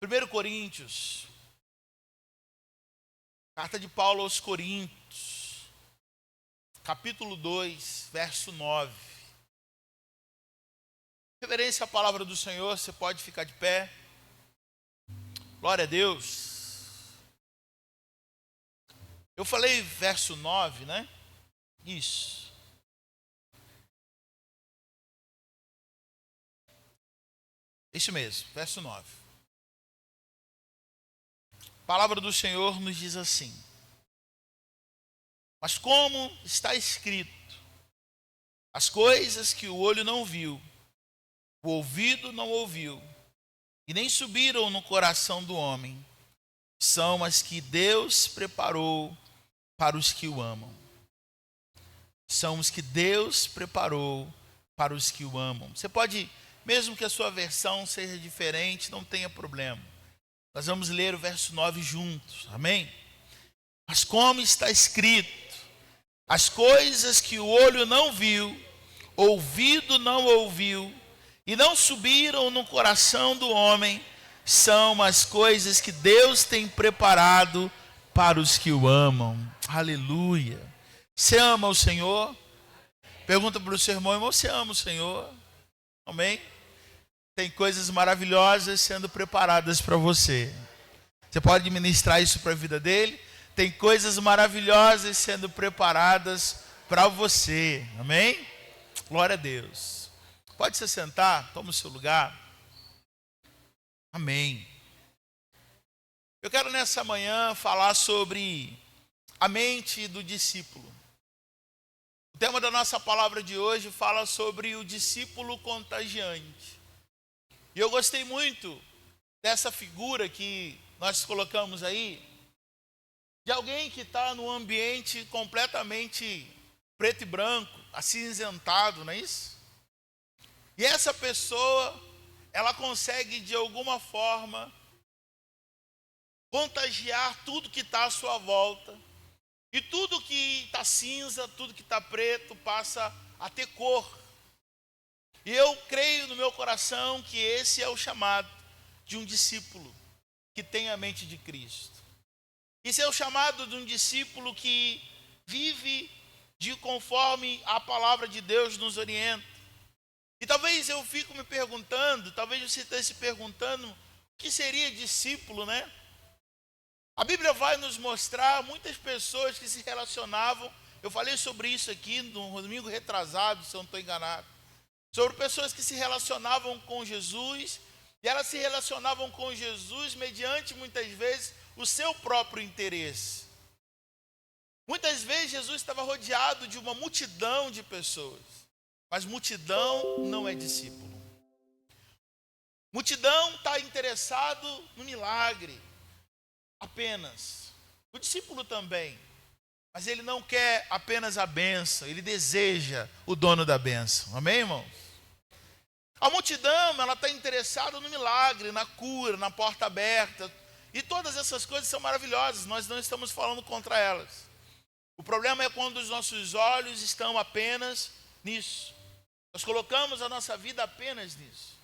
1 Coríntios, carta de Paulo aos Coríntios, capítulo 2, verso 9. Reverência à palavra do Senhor, você pode ficar de pé. Glória a Deus. Eu falei verso 9, né? Isso. Isso mesmo, verso 9. A palavra do Senhor nos diz assim: mas como está escrito, as coisas que o olho não viu, o ouvido não ouviu, e nem subiram no coração do homem, são as que Deus preparou para os que o amam. São os que Deus preparou para os que o amam. Você pode, mesmo que a sua versão seja diferente, não tenha problema. Nós vamos ler o verso 9 juntos, amém? Mas como está escrito, as coisas que o olho não viu, ouvido não ouviu, e não subiram no coração do homem, são as coisas que Deus tem preparado para os que o amam. Aleluia. Você ama o Senhor? Pergunta para o seu irmão: você ama o Senhor? Amém? Tem coisas maravilhosas sendo preparadas para você. Você pode ministrar isso para a vida dele? Tem coisas maravilhosas sendo preparadas para você. Amém? Glória a Deus. Pode se sentar, toma o seu lugar. Amém. Eu quero nessa manhã falar sobre a mente do discípulo. O tema da nossa palavra de hoje fala sobre o discípulo contagiante. E eu gostei muito dessa figura que nós colocamos aí, de alguém que está num ambiente completamente preto e branco, acinzentado, não é isso? E essa pessoa, ela consegue de alguma forma contagiar tudo que está à sua volta. E tudo que está cinza, tudo que está preto, passa a ter cor. E eu creio no meu coração que esse é o chamado de um discípulo que tem a mente de Cristo. Esse é o chamado de um discípulo que vive de conforme a palavra de Deus nos orienta. E talvez eu fico me perguntando, talvez você esteja se perguntando, o que seria discípulo, né? A Bíblia vai nos mostrar muitas pessoas que se relacionavam. Eu falei sobre isso aqui no domingo retrasado, se eu não estou enganado. Sobre pessoas que se relacionavam com Jesus, e elas se relacionavam com Jesus mediante, muitas vezes, o seu próprio interesse. Muitas vezes Jesus estava rodeado de uma multidão de pessoas, mas multidão não é discípulo. Multidão está interessado no milagre, apenas. O discípulo também, mas ele não quer apenas a bênção, ele deseja o dono da bênção. Amém, irmãos? A multidão, ela está interessada no milagre, na cura, na porta aberta. E todas essas coisas são maravilhosas, nós não estamos falando contra elas. O problema é quando os nossos olhos estão apenas nisso. Nós colocamos a nossa vida apenas nisso.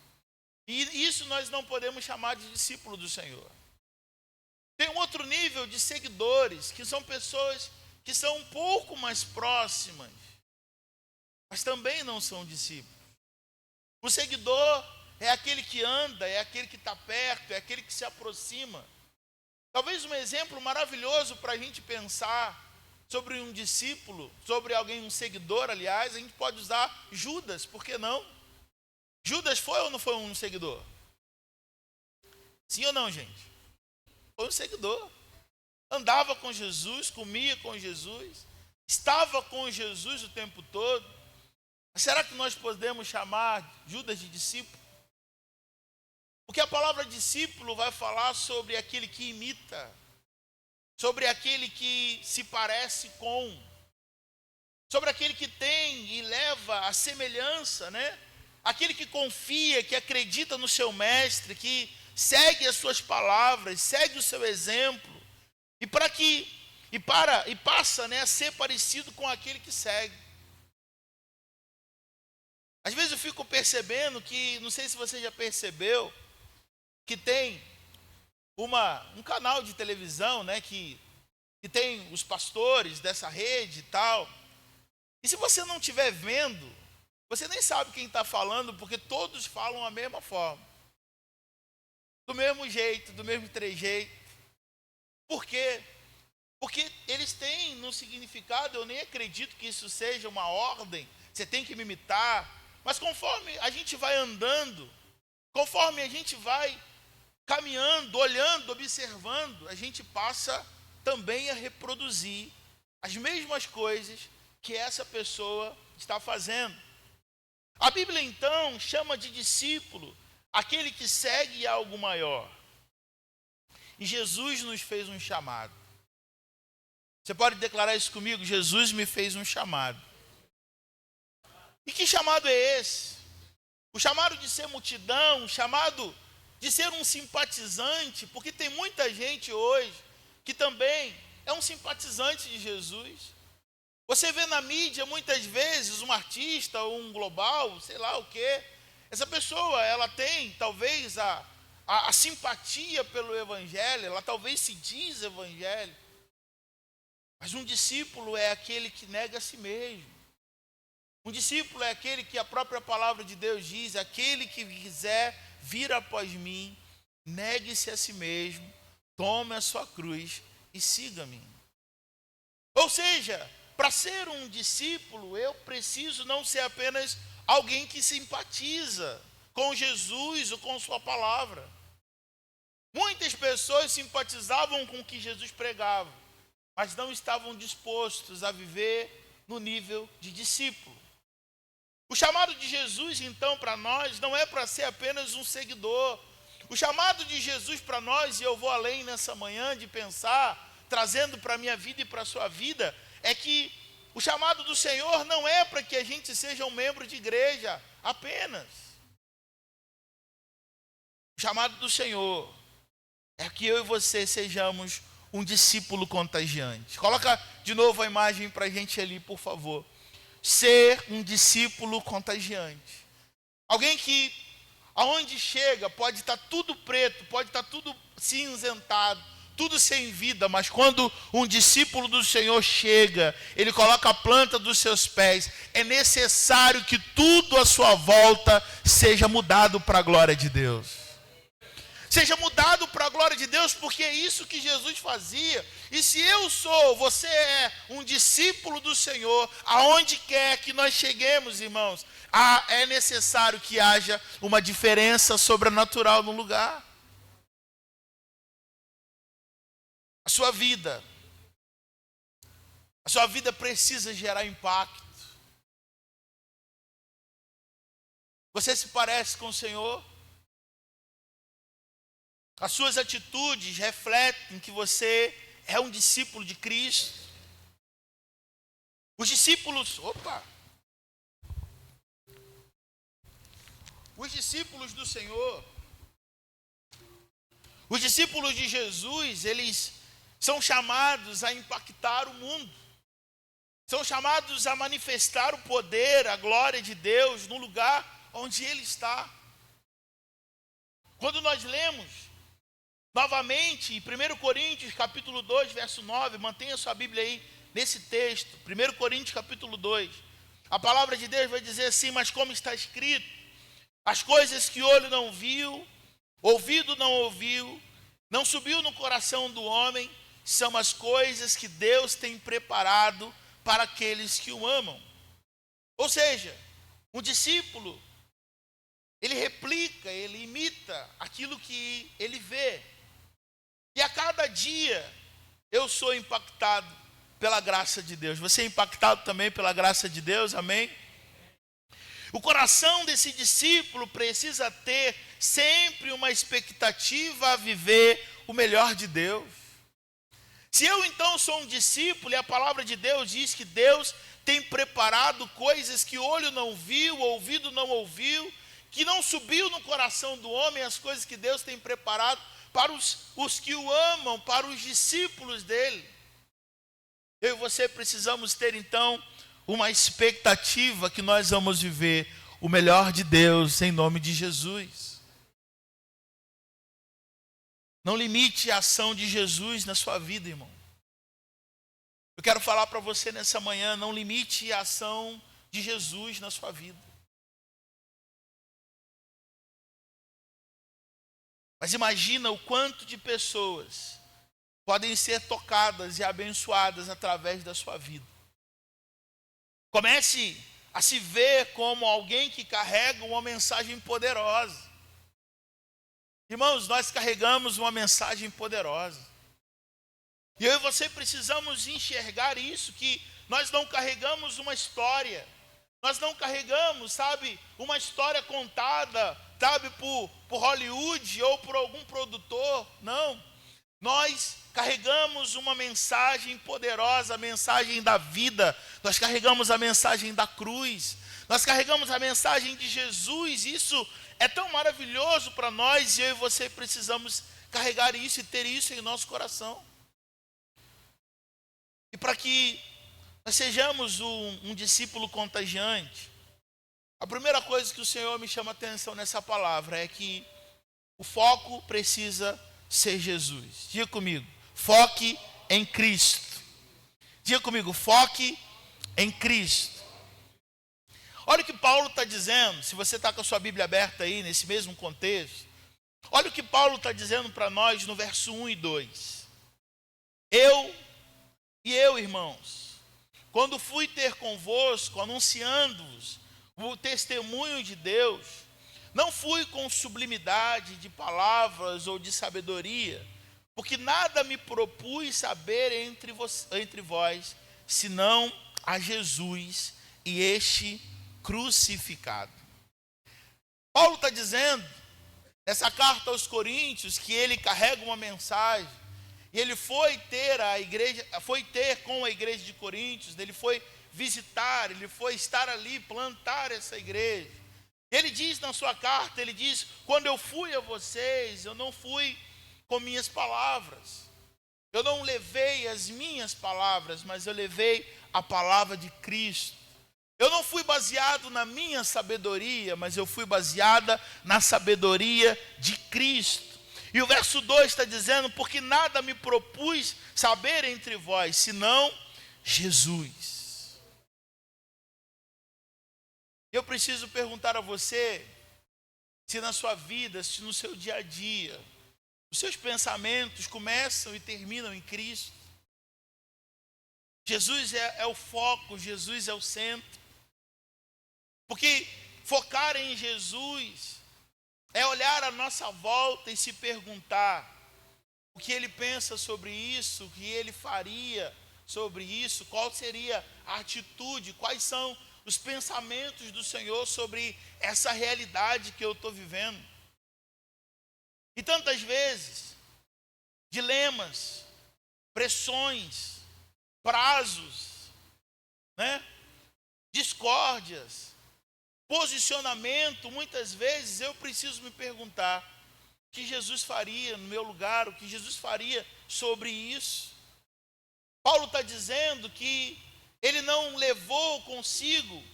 E isso nós não podemos chamar de discípulo do Senhor. Tem um outro nível de seguidores, que são pessoas que são um pouco mais próximas, mas também não são discípulos. O seguidor é aquele que anda, é aquele que está perto, é aquele que se aproxima. Talvez um exemplo maravilhoso para a gente pensar sobre um discípulo, sobre alguém, um seguidor, aliás, a gente pode usar Judas, por que não? Judas foi ou não foi um seguidor? Sim ou não, gente? Foi um seguidor. Andava com Jesus, comia com Jesus, estava com Jesus o tempo todo. Mas será que nós podemos chamar Judas de discípulo? Porque a palavra discípulo vai falar sobre aquele que imita, sobre aquele que se parece com, sobre aquele que tem e leva a semelhança, né? Aquele que confia, que acredita no seu mestre, que segue as suas palavras, segue o seu exemplo, e passa, né, a ser parecido com aquele que segue. Às vezes eu fico percebendo que, não sei se você já percebeu, que tem um canal de televisão, né, que tem os pastores dessa rede e tal. E se você não estiver vendo, você nem sabe quem está falando, porque todos falam a mesma forma. Do mesmo jeito, do mesmo trejeito. Por quê? Porque eles têm no significado, eu nem acredito que isso seja uma ordem, você tem que me imitar. Mas conforme a gente vai andando, conforme a gente vai caminhando, olhando, observando, a gente passa também a reproduzir as mesmas coisas que essa pessoa está fazendo. A Bíblia então chama de discípulo aquele que segue algo maior. E Jesus nos fez um chamado. Você pode declarar isso comigo? Jesus me fez um chamado. E que chamado é esse? O chamado de ser multidão, o chamado de ser um simpatizante, porque tem muita gente hoje que também é um simpatizante de Jesus. Você vê na mídia muitas vezes um artista ou um global, sei lá o quê. Essa pessoa, ela tem talvez a simpatia pelo evangelho, ela talvez se diz evangelho. Mas um discípulo é aquele que nega a si mesmo. Um discípulo é aquele que a própria palavra de Deus diz, aquele que quiser vir após mim, negue-se a si mesmo, tome a sua cruz e siga-me. Ou seja, para ser um discípulo, eu preciso não ser apenas alguém que simpatiza com Jesus ou com sua palavra. Muitas pessoas simpatizavam com o que Jesus pregava, mas não estavam dispostos a viver no nível de discípulo. O chamado de Jesus, então, para nós, não é para ser apenas um seguidor. O chamado de Jesus para nós, e eu vou além nessa manhã de pensar, trazendo para a minha vida e para a sua vida, é que o chamado do Senhor não é para que a gente seja um membro de igreja apenas. O chamado do Senhor é que eu e você sejamos um discípulo contagiante. Coloca de novo a imagem para a gente ali, por favor. Ser um discípulo contagiante. Alguém que, aonde chega, pode estar tudo preto, pode estar tudo cinzentado, tudo sem vida, mas quando um discípulo do Senhor chega, ele coloca a planta dos seus pés, é necessário que tudo à sua volta seja mudado para a glória de Deus. Seja mudado para a glória de Deus, porque é isso que Jesus fazia. E se você é um discípulo do Senhor, aonde quer que nós cheguemos, irmãos, é necessário que haja uma diferença sobrenatural no lugar. A sua vida precisa gerar impacto. Você se parece com o Senhor? As suas atitudes refletem que você é um discípulo de Cristo. Os discípulos do Senhor, os discípulos de Jesus, eles são chamados a impactar o mundo. São chamados a manifestar o poder, a glória de Deus no lugar onde Ele está. Quando nós lemos novamente, em 1 Coríntios capítulo 2, verso 9, mantenha sua Bíblia aí nesse texto, 1 Coríntios capítulo 2, a palavra de Deus vai dizer assim, mas como está escrito, as coisas que olho não viu, ouvido não ouviu, não subiu no coração do homem, são as coisas que Deus tem preparado para aqueles que o amam. Ou seja, um discípulo, ele replica, ele imita aquilo que ele vê. E a cada dia eu sou impactado pela graça de Deus. Você é impactado também pela graça de Deus, amém? O coração desse discípulo precisa ter sempre uma expectativa a viver o melhor de Deus. Se eu então sou um discípulo e a palavra de Deus diz que Deus tem preparado coisas que olho não viu, ouvido não ouviu, que não subiu no coração do homem, as coisas que Deus tem preparado para os que o amam, para os discípulos dele. Eu e você precisamos ter então uma expectativa que nós vamos viver o melhor de Deus em nome de Jesus. Não limite a ação de Jesus na sua vida, irmão. Eu quero falar para você nessa manhã, não limite a ação de Jesus na sua vida. Mas imagina o quanto de pessoas podem ser tocadas e abençoadas através da sua vida. Comece a se ver como alguém que carrega uma mensagem poderosa. Irmãos, nós carregamos uma mensagem poderosa. E eu e você precisamos enxergar isso, que nós não carregamos uma história. Nós não carregamos, sabe, uma história contada, sabe, por Hollywood ou por algum produtor. Não. Nós carregamos uma mensagem poderosa, a mensagem da vida. Nós carregamos a mensagem da cruz. Nós carregamos a mensagem de Jesus. Isso é tão maravilhoso para nós, e eu e você precisamos carregar isso e ter isso em nosso coração. E para que nós sejamos um discípulo contagiante, a primeira coisa que o Senhor me chama a atenção nessa palavra é que o foco precisa ser Jesus. Diga comigo, foque em Cristo. Diga comigo, foque em Cristo. Olha o que Paulo está dizendo, se você está com a sua Bíblia aberta aí, nesse mesmo contexto. Olha o que Paulo está dizendo para nós no verso 1 e 2. Eu, irmãos, quando fui ter convosco, anunciando-vos o testemunho de Deus, não fui com sublimidade de palavras ou de sabedoria, porque nada me propus saber entre vós, senão a Jesus e este crucificado. Paulo está dizendo, nessa carta aos Coríntios, que ele carrega uma mensagem, e ele foi ter com a igreja de Coríntios, ele foi visitar, ele foi estar ali, plantar essa igreja. Ele diz na sua carta, ele diz, quando eu fui a vocês, eu não fui com minhas palavras. Eu não levei as minhas palavras, mas eu levei a palavra de Cristo. Eu não fui baseado na minha sabedoria, mas eu fui baseada na sabedoria de Cristo. E o verso 2 está dizendo, porque nada me propus saber entre vós, senão Jesus. Eu preciso perguntar a você, se na sua vida, se no seu dia a dia, os seus pensamentos começam e terminam em Cristo. Jesus é o foco, Jesus é o centro. Porque focar em Jesus é olhar à nossa volta e se perguntar o que ele pensa sobre isso, o que ele faria sobre isso, qual seria a atitude, quais são os pensamentos do Senhor sobre essa realidade que eu estou vivendo. E tantas vezes, dilemas, pressões, prazos, discórdias, posicionamento, muitas vezes eu preciso me perguntar o que Jesus faria no meu lugar, o que Jesus faria sobre isso. Paulo está dizendo que ele não levou consigo,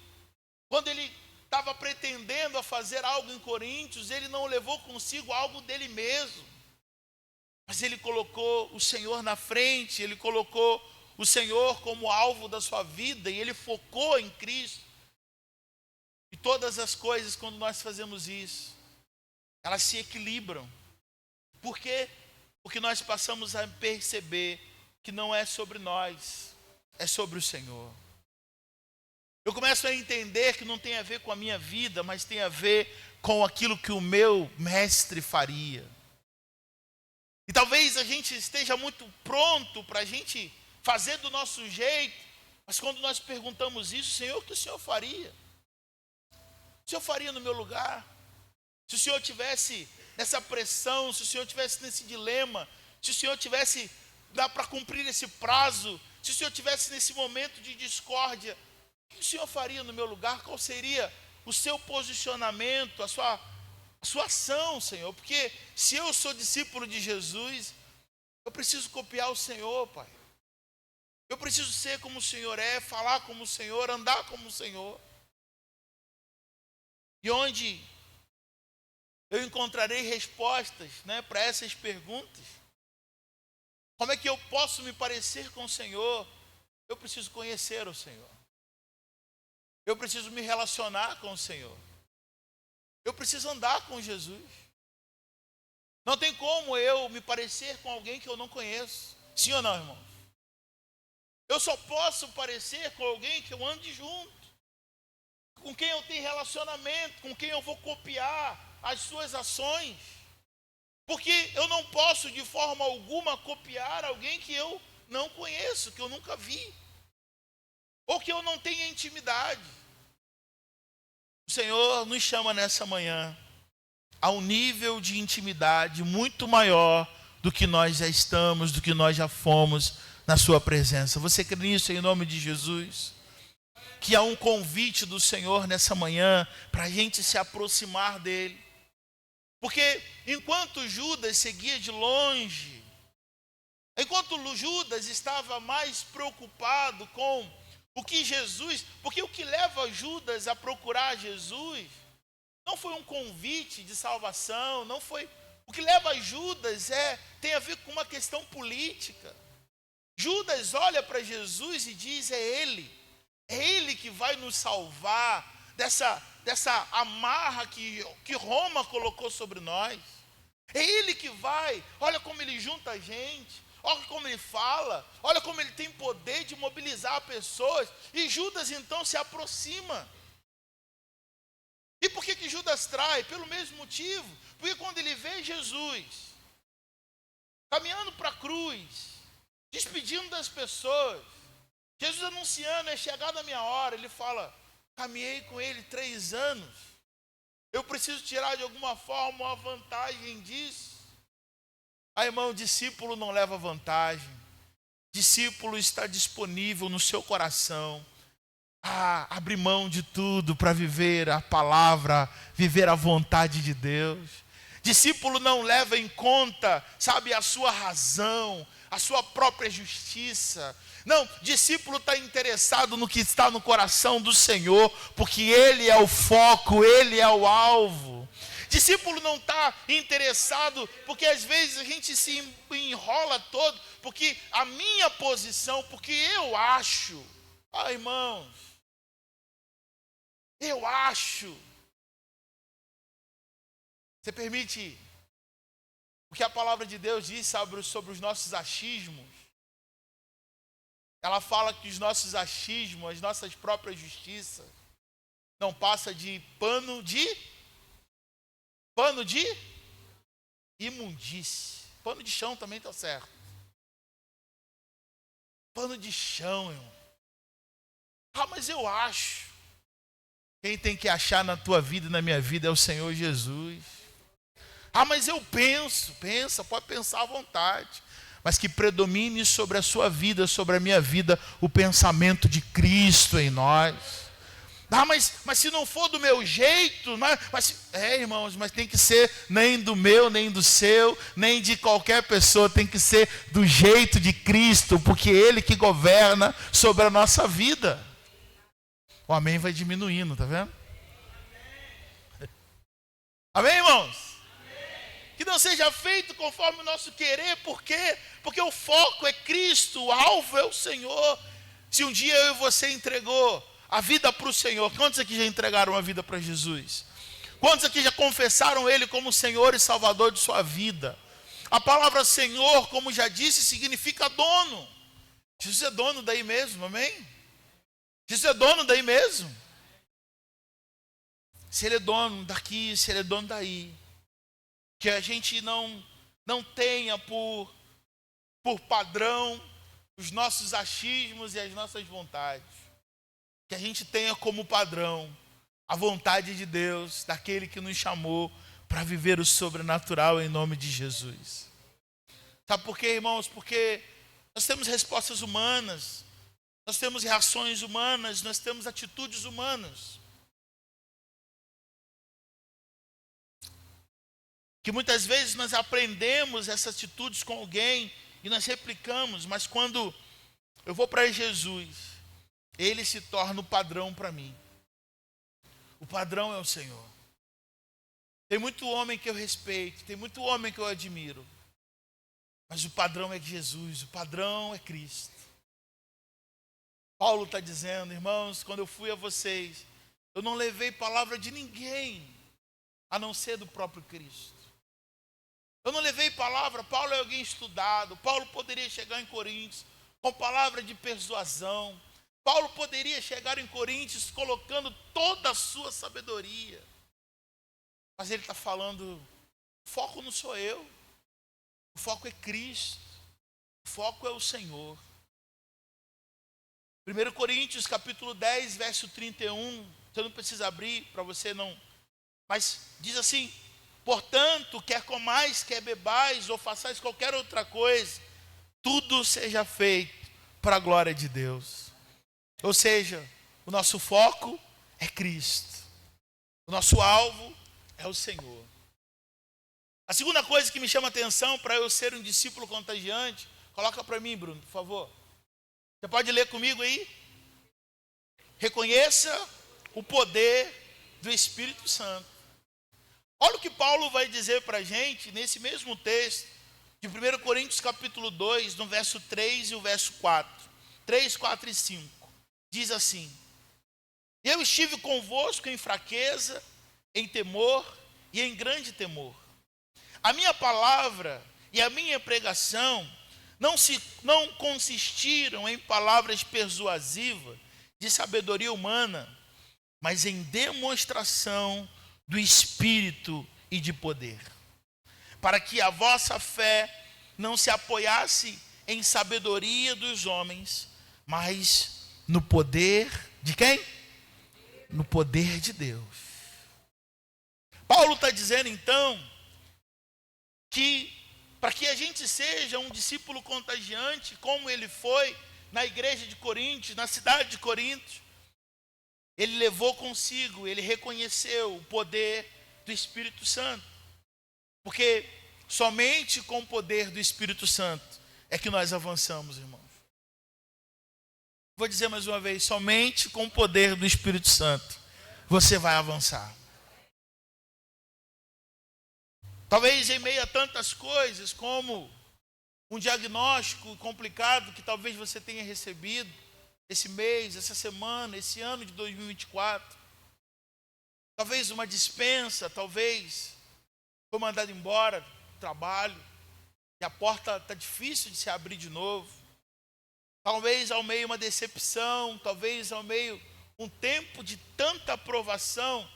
quando ele estava pretendendo a fazer algo em Coríntios, ele não levou consigo algo dele mesmo, mas ele colocou o Senhor na frente, ele colocou o Senhor como alvo da sua vida, e ele focou em Cristo. E todas as coisas, quando nós fazemos isso, elas se equilibram. Por quê? Porque nós passamos a perceber que não é sobre nós, é sobre o Senhor. Eu começo a entender que não tem a ver com a minha vida, mas tem a ver com aquilo que o meu mestre faria. E talvez a gente esteja muito pronto para a gente fazer do nosso jeito, mas quando nós perguntamos isso, Senhor, o que o Senhor faria? O Senhor faria no meu lugar? Se o Senhor tivesse nessa pressão, se o Senhor tivesse nesse dilema, se o Senhor tivesse, dá para cumprir esse prazo, se o Senhor tivesse nesse momento de discórdia, o que o Senhor faria no meu lugar? Qual seria o seu posicionamento, a sua ação, Senhor? Porque se eu sou discípulo de Jesus, eu preciso copiar o Senhor, Pai. Eu preciso ser como o Senhor é, falar como o Senhor, andar como o Senhor. E onde eu encontrarei respostas, para essas perguntas. Como é que eu posso me parecer com o Senhor? Eu preciso conhecer o Senhor. Eu preciso me relacionar com o Senhor. Eu preciso andar com Jesus. Não tem como eu me parecer com alguém que eu não conheço. Sim ou não, irmão? Eu só posso parecer com alguém que eu ande junto, com quem eu tenho relacionamento, com quem eu vou copiar as suas ações. Porque eu não posso de forma alguma copiar alguém que eu não conheço, que eu nunca vi, ou que eu não tenha intimidade. O Senhor nos chama nessa manhã a um nível de intimidade muito maior do que nós já estamos, do que nós já fomos na sua presença. Você crê nisso em nome de Jesus? Que há um convite do Senhor nessa manhã para a gente se aproximar dele. Porque enquanto Judas seguia de longe, enquanto Judas estava mais preocupado com o que Jesus, porque o que leva Judas a procurar Jesus não foi um convite de salvação, não foi. O que leva Judas tem a ver com uma questão política. Judas olha para Jesus e diz: é Ele que vai nos salvar dessa amarra que Roma colocou sobre nós. É Ele que vai. Olha como Ele junta a gente, olha como Ele fala, olha como Ele tem poder de mobilizar pessoas. E Judas então se aproxima. E por que Judas trai? Pelo mesmo motivo. Porque quando ele vê Jesus caminhando para a cruz, despedindo das pessoas, Jesus anunciando: é chegada a minha hora. Ele fala: caminhei com ele 3 anos, eu preciso tirar de alguma forma uma vantagem disso. Irmão, discípulo não leva vantagem. Discípulo está disponível no seu coração a abrir mão de tudo para viver a palavra, viver a vontade de Deus. Discípulo não leva em conta, a sua razão, a sua própria justiça. Não, discípulo está interessado no que está no coração do Senhor, porque Ele é o foco, Ele é o alvo. Discípulo não está interessado, porque às vezes a gente se enrola todo, porque a minha posição, porque eu acho. Irmãos, eu acho. Você permite o que a palavra de Deus diz sobre os nossos achismos? Ela fala que os nossos achismos, as nossas próprias justiças, não passa de pano de imundície. Pano de chão também está certo. Pano de chão, irmão. Mas eu acho. Quem tem que achar na tua vida e na minha vida é o Senhor Jesus. Mas eu pensa, pode pensar à vontade. Mas que predomine sobre a sua vida, sobre a minha vida, o pensamento de Cristo em nós. Mas se não for do meu jeito, irmãos, mas tem que ser nem do meu, nem do seu, nem de qualquer pessoa, tem que ser do jeito de Cristo, porque é Ele que governa sobre a nossa vida. O amém vai diminuindo, tá vendo? Amém, irmãos? Que não seja feito conforme o nosso querer, por quê? Porque o foco é Cristo, o alvo é o Senhor. Se um dia eu e você entregou a vida para o Senhor, quantos aqui já entregaram a vida para Jesus? Quantos aqui já confessaram Ele como Senhor e Salvador de sua vida? A palavra Senhor, como já disse, significa dono. Jesus é dono daí mesmo, amém? Jesus é dono daí mesmo. Se Ele é dono daqui, se Ele é dono daí, que a gente não tenha por padrão os nossos achismos e as nossas vontades. Que a gente tenha como padrão a vontade de Deus, daquele que nos chamou para viver o sobrenatural em nome de Jesus. Sabe por quê, irmãos? Porque nós temos respostas humanas, nós temos reações humanas, nós temos atitudes humanas. Que muitas vezes nós aprendemos essas atitudes com alguém e nós replicamos, mas quando eu vou para Jesus, Ele se torna o padrão para mim. O padrão é o Senhor. Tem muito homem que eu respeito, tem muito homem que eu admiro. Mas o padrão é Jesus, o padrão é Cristo. Paulo está dizendo, irmãos, quando eu fui a vocês, eu não levei palavra de ninguém, a não ser do próprio Cristo. Eu não levei palavra, Paulo é alguém estudado, Paulo poderia chegar em Coríntios com palavra de persuasão. Paulo poderia chegar em Coríntios colocando toda a sua sabedoria. Mas ele está falando, o foco não sou eu, o foco é Cristo, o foco é o Senhor. 1 Coríntios capítulo 10, verso 31, você não precisa abrir para você não, mas diz assim: portanto, quer comais, quer bebais, ou façais qualquer outra coisa, tudo seja feito para a glória de Deus. Ou seja, o nosso foco é Cristo, o nosso alvo é o Senhor. A segunda coisa que me chama a atenção para eu ser um discípulo contagiante, coloca para mim, Bruno, por favor. Você pode ler comigo aí? Reconheça o poder do Espírito Santo. Olha o que Paulo vai dizer para a gente nesse mesmo texto de 1 Coríntios capítulo 2, no verso 3 e o verso 4. 3, 4 e 5. Diz assim: eu estive convosco em fraqueza, em temor e em grande temor. A minha palavra e a minha pregação não consistiram em palavras persuasivas de sabedoria humana, mas em demonstração do Espírito e de poder, para que a vossa fé não se apoiasse em sabedoria dos homens, mas no poder de quem? No poder de Deus. Paulo está dizendo então que para que a gente seja um discípulo contagiante, como ele foi na igreja de Coríntios, na cidade de Corinto, ele levou consigo, ele reconheceu o poder do Espírito Santo. Porque somente com o poder do Espírito Santo é que nós avançamos, irmãos. Vou dizer mais uma vez, somente com o poder do Espírito Santo você vai avançar. Talvez em meio a tantas coisas, como um diagnóstico complicado que talvez você tenha recebido esse mês, essa semana, esse ano de 2024. Talvez uma dispensa, talvez foi mandado embora do trabalho e a porta está difícil de se abrir de novo. Talvez ao meio uma decepção, talvez ao meio um tempo de tanta aprovação,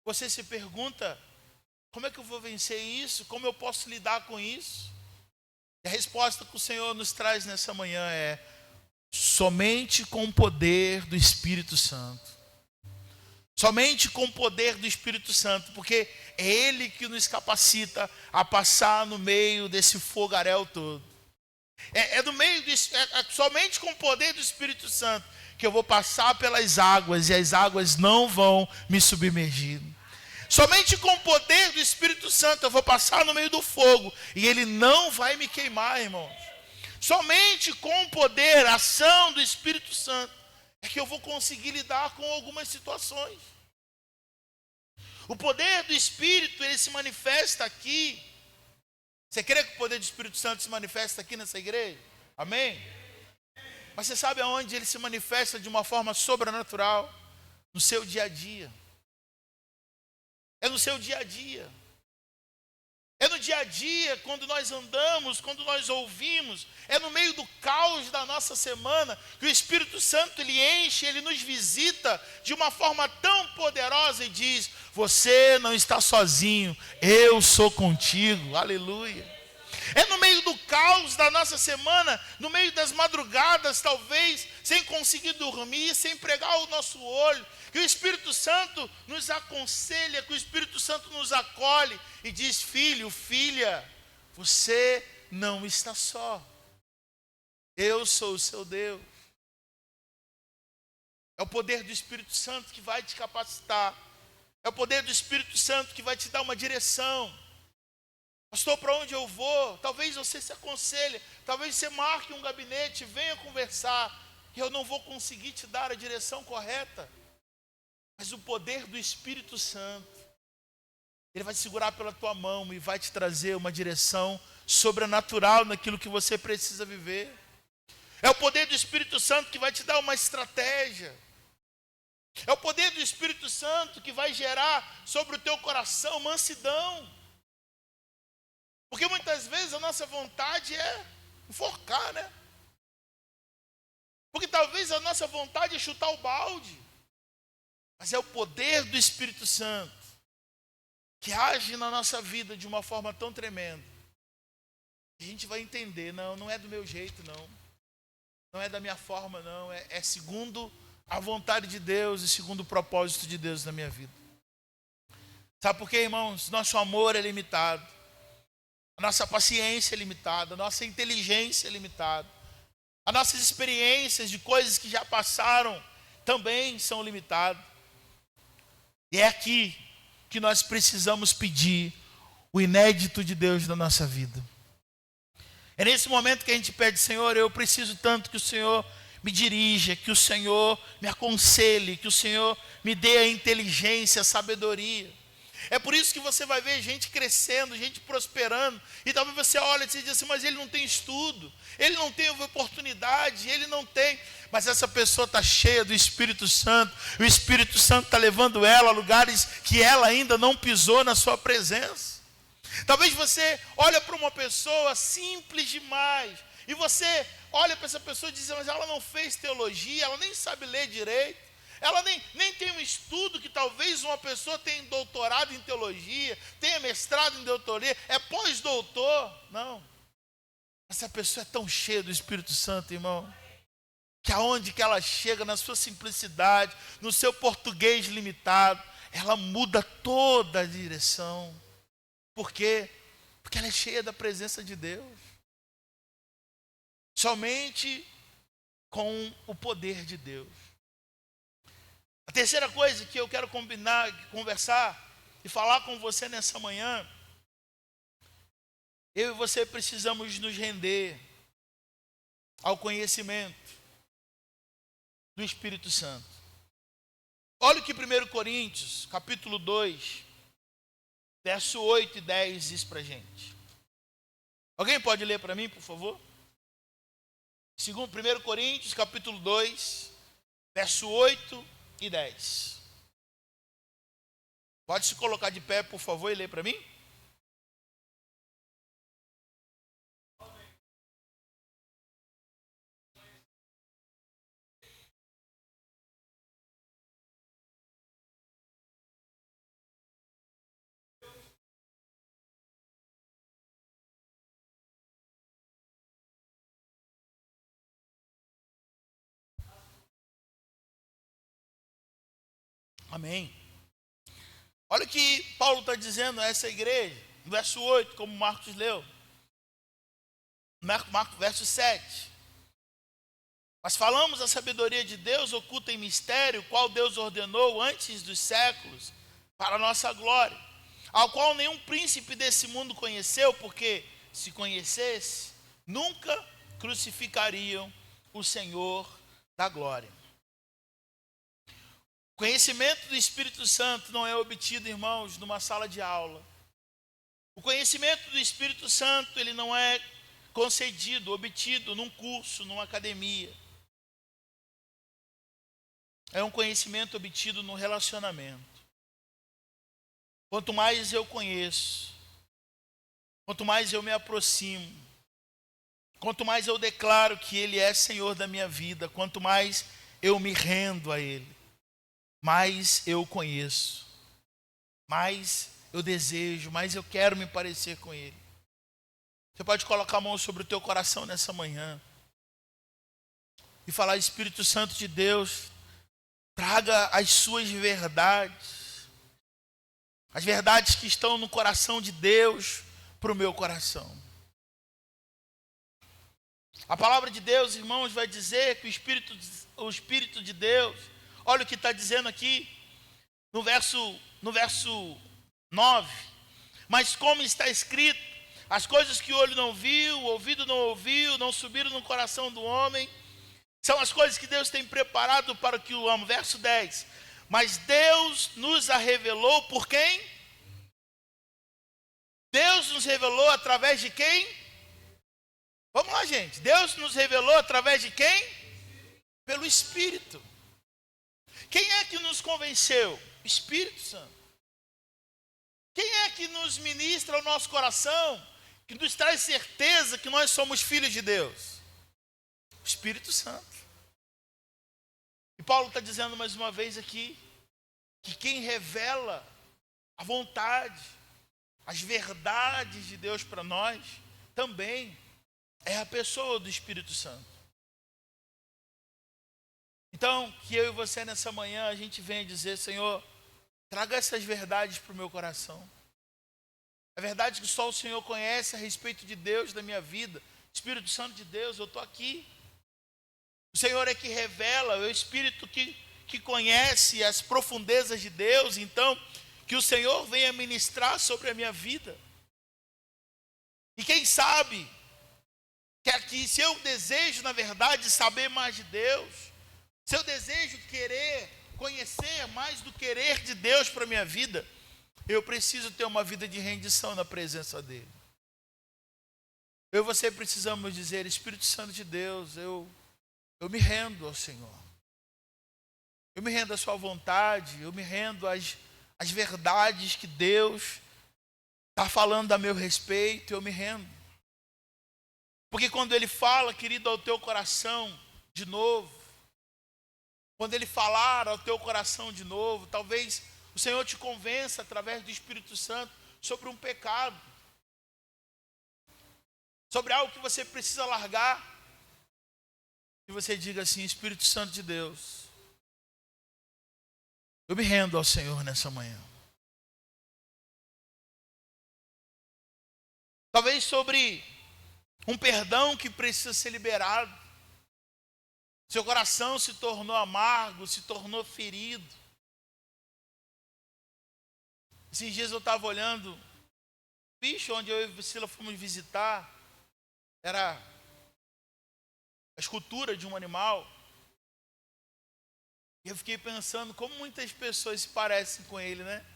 você se pergunta: como é que eu vou vencer isso? Como eu posso lidar com isso? E a resposta que o Senhor nos traz nessa manhã é: somente com o poder do Espírito Santo. Somente com o poder do Espírito Santo, porque é Ele que nos capacita a passar no meio desse fogaréu todo. Somente com o poder do Espírito Santo que eu vou passar pelas águas e as águas não vão me submergir. Somente com o poder do Espírito Santo eu vou passar no meio do fogo e ele não vai me queimar, irmãos. Somente com o poder, a ação do Espírito Santo é que eu vou conseguir lidar com algumas situações. O poder do Espírito, ele se manifesta aqui. Você crê que o poder do Espírito Santo se manifesta aqui nessa igreja? Amém? Mas você sabe aonde ele se manifesta de uma forma sobrenatural? No seu dia a dia. É no seu dia a dia. É no dia a dia, quando nós andamos, quando nós ouvimos. É no meio do caos da nossa semana que o Espírito Santo ele enche, ele nos visita de uma forma tão poderosa e diz: você não está sozinho, eu sou contigo. Aleluia. É no meio do caos da nossa semana, no meio das madrugadas, talvez, sem conseguir dormir, sem pregar o nosso olho, que o Espírito Santo nos aconselha, que o Espírito Santo nos acolhe e diz: filho, filha, você não está só. Eu sou o seu Deus. É o poder do Espírito Santo que vai te capacitar. É o poder do Espírito Santo que vai te dar uma direção. Pastor, para onde eu vou? Talvez você se aconselhe, talvez você marque um gabinete, venha conversar, que eu não vou conseguir te dar a direção correta. Mas o poder do Espírito Santo, Ele vai te segurar pela tua mão e vai te trazer uma direção sobrenatural naquilo que você precisa viver. É o poder do Espírito Santo que vai te dar uma estratégia. É o poder do Espírito Santo que vai gerar sobre o teu coração mansidão. Porque muitas vezes a nossa vontade é enforcar, né? Porque talvez a nossa vontade é chutar o balde. Mas é o poder do Espírito Santo que age na nossa vida de uma forma tão tremenda. A gente vai entender, não é do meu jeito, não é da minha forma, não. É segundo a vontade de Deus e segundo o propósito de Deus na minha vida. Sabe por quê, irmãos? Nosso amor é limitado. A nossa paciência é limitada. A nossa inteligência é limitada. As nossas experiências de coisas que já passaram também são limitadas. E é aqui que nós precisamos pedir o inédito de Deus na nossa vida. É nesse momento que a gente pede: Senhor, eu preciso tanto que o Senhor me dirija, que o Senhor me aconselhe, que o Senhor me dê a inteligência, a sabedoria. É por isso que você vai ver gente crescendo, gente prosperando, e talvez você olhe e diz assim: mas ele não tem estudo, ele não tem oportunidade, ele não tem. Mas essa pessoa está cheia do Espírito Santo, o Espírito Santo está levando ela a lugares que ela ainda não pisou na sua presença. Talvez você olhe para uma pessoa simples demais, e você olha para essa pessoa e diz: mas ela não fez teologia, ela nem sabe ler direito, ela nem tem um estudo que talvez uma pessoa tenha doutorado em teologia, tenha mestrado em teologia, é pós-doutor. Não. Essa pessoa é tão cheia do Espírito Santo, irmão, que aonde que ela chega, na sua simplicidade, no seu português limitado, ela muda toda a direção. Por quê? Porque ela é cheia da presença de Deus. Somente com o poder de Deus. A terceira coisa que eu quero conversar e falar com você nessa manhã: eu e você precisamos nos render ao conhecimento do Espírito Santo. Olha o que 1 Coríntios, capítulo 2, verso 8 e 10 diz para a gente. Alguém pode ler para mim, por favor? 1 Coríntios, capítulo 2, verso 8 e 10. Pode se colocar de pé, por favor, e ler para mim? Amém. Olha o que Paulo está dizendo a essa igreja, no verso 8, como Marcos leu. Verso 7. Mas falamos a sabedoria de Deus oculta em mistério, qual Deus ordenou antes dos séculos, para a nossa glória, ao qual nenhum príncipe desse mundo conheceu, porque se conhecesse, nunca crucificariam o Senhor da glória. O conhecimento do Espírito Santo não é obtido, irmãos, numa sala de aula. O conhecimento do Espírito Santo, ele não é concedido, obtido num curso, numa academia. É um conhecimento obtido no relacionamento. Quanto mais eu conheço, quanto mais eu me aproximo, quanto mais eu declaro que Ele é Senhor da minha vida, quanto mais eu me rendo a Ele, mais eu conheço, mais eu desejo, mais eu quero me parecer com Ele. Você pode colocar a mão sobre o teu coração nessa manhã e falar: Espírito Santo de Deus, traga as suas verdades, as verdades que estão no coração de Deus para o meu coração. A palavra de Deus, irmãos, vai dizer que o Espírito de Deus, olha o que está dizendo aqui no verso 9. Mas como está escrito, as coisas que o olho não viu, o ouvido não ouviu, não subiram no coração do homem, são as coisas que Deus tem preparado para o que o ama. Verso 10. Mas Deus nos a revelou por quem? Deus nos revelou através de quem? Vamos lá, gente. Deus nos revelou através de quem? Pelo Espírito. Quem é que nos convenceu? O Espírito Santo. Quem é que nos ministra o nosso coração, que nos traz certeza que nós somos filhos de Deus? O Espírito Santo. E Paulo está dizendo mais uma vez aqui, que quem revela a vontade, as verdades de Deus para nós, também é a pessoa do Espírito Santo. Então, que eu e você nessa manhã, a gente venha dizer: Senhor, traga essas verdades para o meu coração. É verdade que só o Senhor conhece a respeito de Deus, da minha vida. Espírito Santo de Deus, eu estou aqui. O Senhor é que revela, é o Espírito que conhece as profundezas de Deus. Então, que o Senhor venha ministrar sobre a minha vida. E quem sabe, que se eu desejo, na verdade, saber mais de Deus, se eu desejo querer conhecer mais do querer de Deus para a minha vida, eu preciso ter uma vida de rendição na presença dEle. Eu e você precisamos dizer: Espírito Santo de Deus, eu me rendo ao Senhor. Eu me rendo à sua vontade, eu me rendo às verdades que Deus está falando a meu respeito, eu me rendo. Porque quando Ele fala, querido, ao teu coração de novo, quando Ele falar ao teu coração de novo, talvez o Senhor te convença através do Espírito Santo sobre um pecado, sobre algo que você precisa largar, e você diga assim: Espírito Santo de Deus, eu me rendo ao Senhor nessa manhã. Talvez sobre um perdão que precisa ser liberado. Seu coração se tornou amargo, se tornou ferido. Esses dias eu estava olhando, bicho, onde eu e a Priscila fomos visitar, era a escultura de um animal. E eu fiquei pensando como muitas pessoas se parecem com ele, né?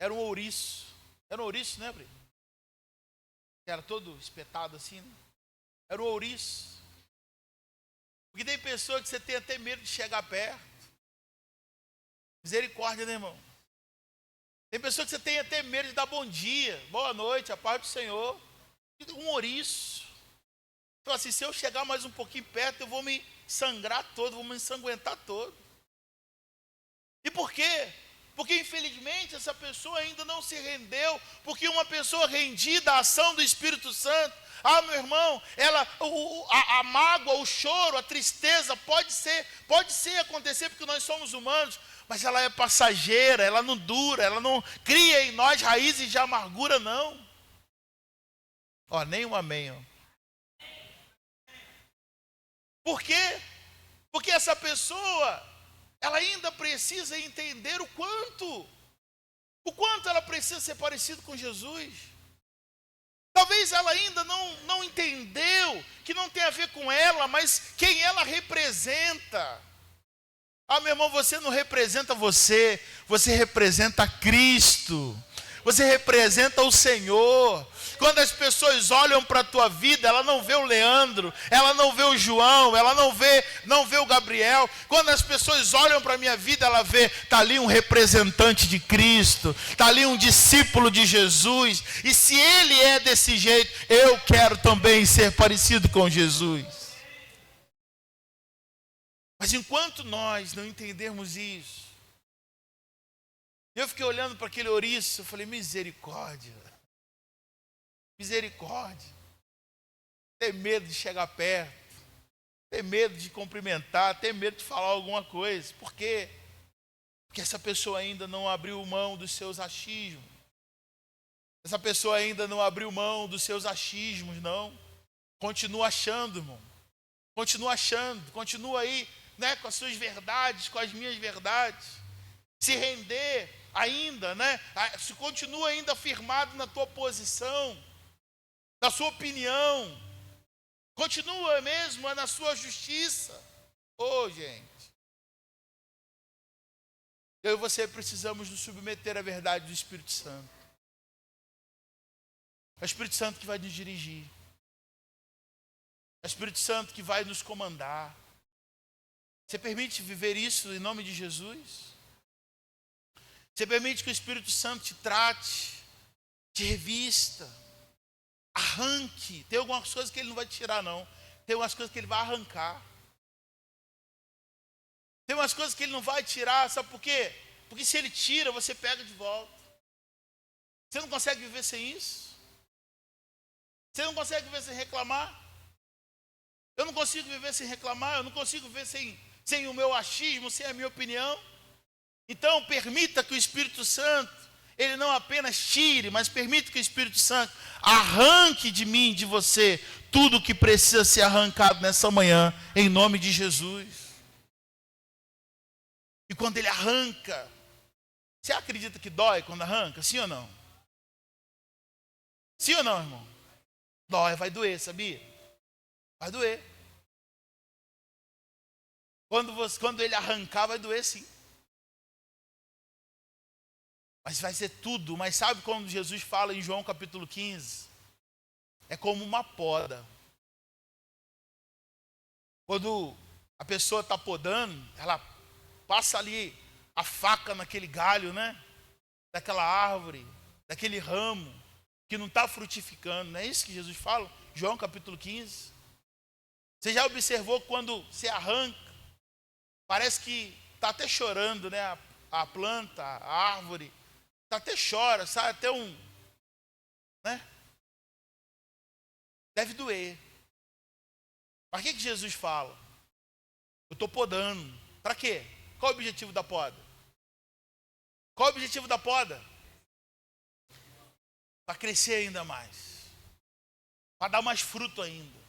Era um ouriço. Era um ouriço, né, Bri? Era todo espetado assim, né? Era um ouriço. Porque tem pessoa que você tem até medo de chegar perto. Misericórdia, né, irmão? Tem pessoa que você tem até medo de dar bom dia, boa noite, a paz do Senhor. Um ouriço. Então assim, se eu chegar mais um pouquinho perto, eu vou me sangrar todo, vou me ensanguentar todo. E por quê? Porque infelizmente essa pessoa ainda não se rendeu. Porque uma pessoa rendida à ação do Espírito Santo, meu irmão, a mágoa, o choro, a tristeza pode ser acontecer, porque nós somos humanos, mas ela é passageira, ela não dura, ela não cria em nós raízes de amargura, não. Nem um amém. Por quê? Porque essa pessoa, ela ainda precisa entender o quanto ela precisa ser parecida com Jesus. Talvez ela ainda não entendeu que não tem a ver com ela, mas quem ela representa. Meu irmão, você não representa você representa Cristo. Você representa o Senhor. Quando as pessoas olham para a tua vida, ela não vê o Leandro, ela não vê o João, ela não vê o Gabriel. Quando as pessoas olham para a minha vida, ela vê, está ali um representante de Cristo, está ali um discípulo de Jesus. E se ele é desse jeito, eu quero também ser parecido com Jesus. Mas enquanto nós não entendermos isso, eu fiquei olhando para aquele ouriço, eu falei: misericórdia. Misericórdia. Tem medo de chegar perto, tem medo de cumprimentar, tem medo de falar alguma coisa. Por quê? Porque essa pessoa ainda não abriu mão dos seus achismos. Essa pessoa ainda não abriu mão dos seus achismos, não. Continua achando, irmão. Continua achando, continua aí, né, com as suas verdades, com as minhas verdades. Se render ainda, né? Se continua ainda firmado na tua posição, na sua opinião, continua mesmo na sua justiça. Gente, eu e você precisamos nos submeter à verdade do Espírito Santo. É o Espírito Santo que vai nos dirigir. É o Espírito Santo que vai nos comandar. Você permite viver isso em nome de Jesus? Você permite que o Espírito Santo te trate, te revista, arranque? Tem algumas coisas que ele não vai tirar, não. Tem algumas coisas que ele vai arrancar. Tem umas coisas que ele não vai tirar, sabe por quê? Porque se ele tira, você pega de volta. Você não consegue viver sem isso? Você não consegue viver sem reclamar? Eu não consigo viver sem reclamar, eu não consigo viver sem o meu achismo, sem a minha opinião. Então, permita que o Espírito Santo, ele não apenas tire, mas permita que o Espírito Santo arranque de mim, de você, tudo que precisa ser arrancado nessa manhã, em nome de Jesus. E quando ele arranca, você acredita que dói quando arranca? Sim ou não? Sim ou não, irmão? Dói, vai doer, sabia? Vai doer. Quando ele arrancar, vai doer sim. Mas vai ser tudo. Mas sabe como Jesus fala em João capítulo 15? É como uma poda. Quando a pessoa está podando, ela passa ali a faca naquele galho, né? Daquela árvore, daquele ramo que não está frutificando. Não é isso que Jesus fala? João capítulo 15. Você já observou quando se arranca? Parece que está até chorando, né? A planta, a árvore. Até chora, sabe? Até né? Deve doer. Mas o que Jesus fala? Eu estou podando. Para quê? Qual o objetivo da poda? Qual o objetivo da poda? Para crescer ainda mais. Para dar mais fruto ainda.